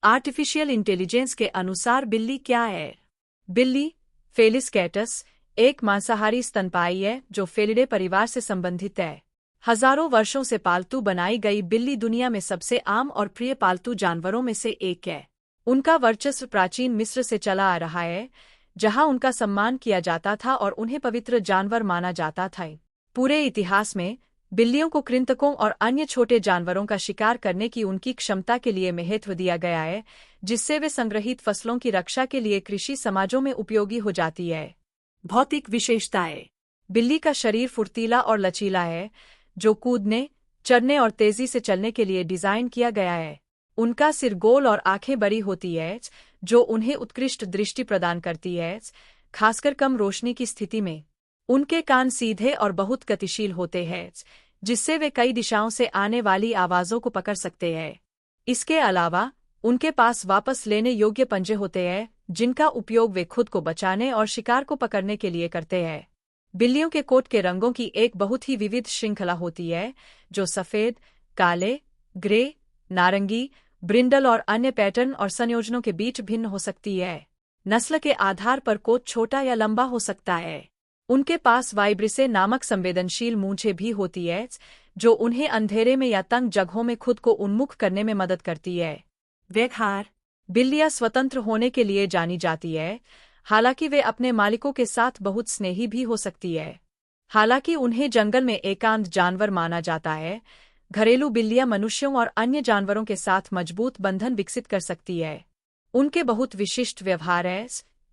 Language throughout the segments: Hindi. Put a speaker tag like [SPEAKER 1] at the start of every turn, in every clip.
[SPEAKER 1] आर्टिफिशियल इंटेलिजेंस के अनुसार बिल्ली क्या है? बिल्ली, फेलिस कैटस, एक मांसाहारी स्तनपायी है जो फेलिडे परिवार से संबंधित है। हजारों वर्षों से पालतू बनाई गई बिल्ली दुनिया में सबसे आम और प्रिय पालतू जानवरों में से एक है। उनका वर्चस्व प्राचीन मिस्र से चला आ रहा है, जहां उनका सम्मान किया जाता था और उन्हें पवित्र जानवर माना जाता था। पूरे इतिहास में बिल्लियों को कृंतकों और अन्य छोटे जानवरों का शिकार करने की उनकी क्षमता के लिए महत्व दिया गया है, जिससे वे संग्रहित फसलों की रक्षा के लिए कृषि समाजों में उपयोगी हो जाती है। भौतिक विशेषताएं। बिल्ली का शरीर फुर्तीला और लचीला है, जो कूदने, चरने और तेजी से चलने के लिए डिजाइन किया गया है। उनका सिर गोल और आंखें बड़ी होती है, जो उन्हें उत्कृष्ट दृष्टि प्रदान करती है, खासकर कम रोशनी की स्थिति में। उनके कान सीधे और बहुत गतिशील होते हैं, जिससे वे कई दिशाओं से आने वाली आवाजों को पकड़ सकते हैं। इसके अलावा उनके पास वापस लेने योग्य पंजे होते हैं, जिनका उपयोग वे खुद को बचाने और शिकार को पकड़ने के लिए करते हैं। बिल्लियों के कोट के रंगों की एक बहुत ही विविध श्रृंखला होती है, जो सफेद, काले, ग्रे, नारंगी, ब्रिंडल और अन्य पैटर्न और संयोजनों के बीच भिन्न हो सकती है। नस्ल के आधार पर कोट छोटा या लंबा हो सकता है। उनके पास वाइब्रिसे नामक संवेदनशील मूंछें भी होती है, जो उन्हें अंधेरे में या तंग जगहों में खुद को उन्मुख करने में मदद करती है। व्यवहार। बिल्लियां स्वतंत्र होने के लिए जानी जाती है, हालांकि वे अपने मालिकों के साथ बहुत स्नेही भी हो सकती है। हालांकि उन्हें जंगल में एकांत जानवर माना जाता है, घरेलू बिल्लियां मनुष्यों और अन्य जानवरों के साथ मजबूत बंधन विकसित कर सकती है। उनके बहुत विशिष्ट व्यवहार हैं,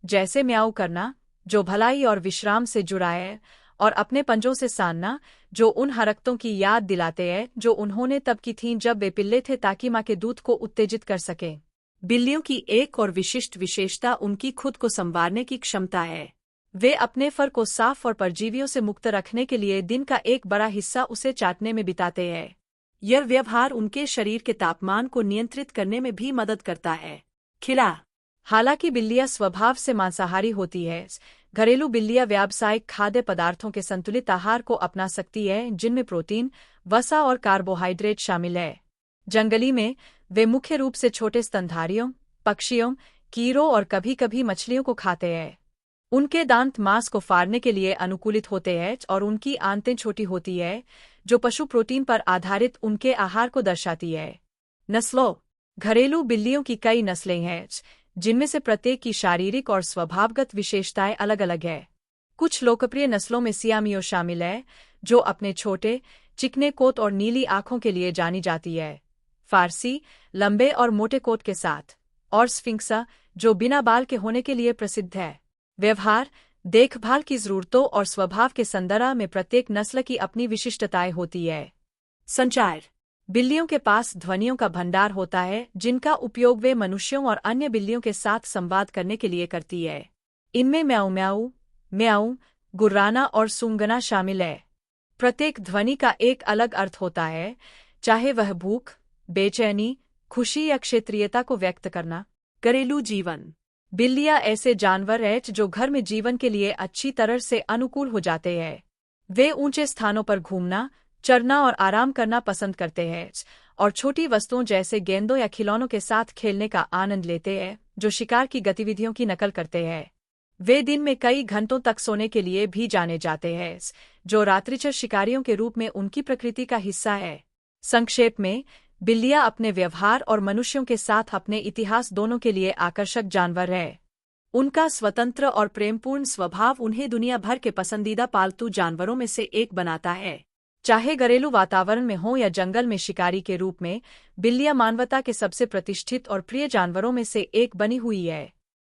[SPEAKER 1] जैसे म्याऊ करना, जो भलाई और विश्राम से जुड़ा है, और अपने पंजों से सानना, जो उन हरकतों की याद दिलाते हैं जो उन्होंने तब की थीं जब वे पिल्ले थे, ताकि मां के दूध को उत्तेजित कर सकें। बिल्लियों की एक और विशिष्ट विशेषता उनकी खुद को संवारने की क्षमता है। वे अपने फर को साफ और परजीवियों से मुक्त रखने के लिए दिन का एक बड़ा हिस्सा उसे चाटने में बिताते हैं। यह व्यवहार उनके शरीर के तापमान को नियंत्रित करने में भी मदद करता है। खिला। हालांकि बिल्लियां स्वभाव से मांसाहारी होती है, घरेलू बिल्लियां व्यावसायिक खाद्य पदार्थों के संतुलित आहार को अपना सकती है, जिनमें प्रोटीन, वसा और कार्बोहाइड्रेट शामिल है। जंगली में वे मुख्य रूप से छोटे स्तनधारियों, पक्षियों, कीड़ों और कभी-कभी मछलियों को खाते हैं। उनके दांत मांस को फाड़ने के लिए अनुकूलित होते हैं और उनकी आंतें छोटी होती है, जो पशु प्रोटीन पर आधारित उनके आहार को दर्शाती है। नस्लों। घरेलू बिल्लियों की कई नस्लें हैं, जिनमें से प्रत्येक की शारीरिक और स्वभावगत विशेषताएं अलग-अलग है। कुछ लोकप्रिय नस्लों में सियामियो शामिल है, जो अपने छोटे, चिकने कोट और नीली आंखों के लिए जानी जाती है। फारसी, लंबे और मोटे कोट के साथ, और स्फिंक्सा, जो बिना बाल के होने के लिए प्रसिद्ध है। व्यवहार। देखभाल की जरूरतों और स्वभाव के संदर्भ में प्रत्येक नस्ल की अपनी विशिष्टताएं होती है। संचार। बिल्लियों के पास ध्वनियों का भंडार होता है, जिनका उपयोग वे मनुष्यों और अन्य बिल्लियों के साथ संवाद करने के लिए करती है। इनमें म्याऊ म्याऊ, म्याऊ, गुर्राना और सूंघना शामिल है। प्रत्येक ध्वनि का एक अलग अर्थ होता है, चाहे वह भूख, बेचैनी, खुशी या क्षेत्रीयता को व्यक्त करना। घरेलू जीवन। बिल्लियां ऐसे जानवर हैं जो घर में जीवन के लिए अच्छी तरह से अनुकूल हो जाते हैं। वे ऊंचे स्थानों पर घूमना, चरना और आराम करना पसंद करते हैं, और छोटी वस्तुओं जैसे गेंदों या खिलौनों के साथ खेलने का आनंद लेते हैं, जो शिकार की गतिविधियों की नकल करते हैं। वे दिन में कई घंटों तक सोने के लिए भी जाने जाते हैं, जो रात्रिचर शिकारियों के रूप में उनकी प्रकृति का हिस्सा है। संक्षेप में, बिल्लियां अपने व्यवहार और मनुष्यों के साथ अपने इतिहास दोनों के लिए आकर्षक जानवर है। उनका स्वतंत्र और प्रेमपूर्ण स्वभाव उन्हें दुनिया भर के पसंदीदा पालतू जानवरों में से एक बनाता है। चाहे घरेलू वातावरण में हो या जंगल में शिकारी के रूप में, बिल्लियां मानवता के सबसे प्रतिष्ठित और प्रिय जानवरों में से एक बनी हुई है।